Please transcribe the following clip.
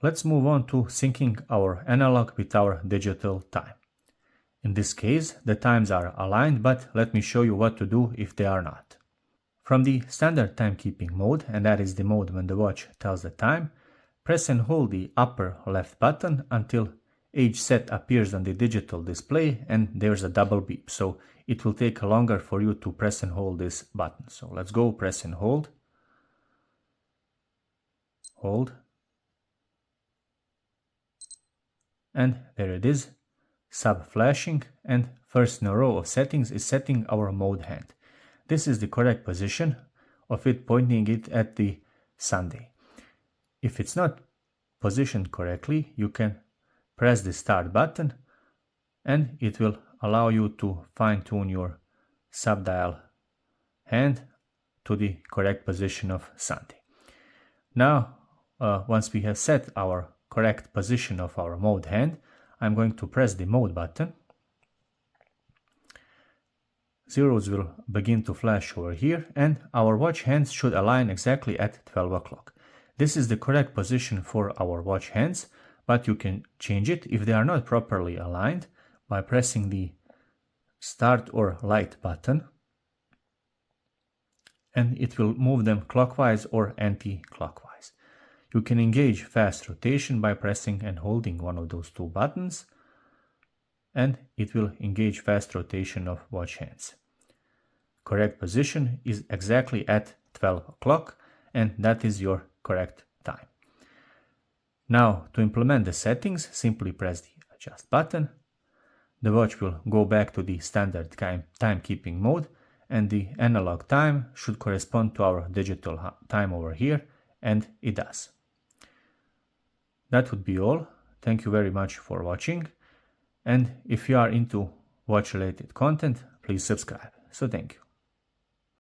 Let's move on to syncing our analog with our digital time. In this case, the times are aligned, but let me show you what to do if they are not. From the standard timekeeping mode, and that is the mode when the watch tells the time, press and hold the upper left button until age set appears on the digital display and there's a double beep. So it will take longer for you to press and hold this button. So let's go press and hold. Hold. And there it is, sub flashing, and first in a row of settings is setting our mode hand. This is the correct position of it, pointing it at the Sunday. If it's not positioned correctly, you can press the start button and it will allow you to fine-tune your sub-dial hand to the correct position of Sunday. Now, once we have set our correct position of our mode hand, I'm going to press the mode button. Zeros will begin to flash over here and our watch hands should align exactly at 12 o'clock. This is the correct position for our watch hands, but you can change it if they are not properly aligned by pressing the start or light button, and it will move them clockwise or anti-clockwise. You can engage fast rotation by pressing and holding one of those two buttons, and it will engage fast rotation of watch hands. Correct position is exactly at 12 o'clock, and that is your correct time. Now, to implement the settings, simply press the adjust button. The watch will go back to the standard timekeeping mode, and the analog time should correspond to our digital time over here, and it does. That would be all. Thank you very much for watching, and if you are into watch related content, please subscribe. So thank you.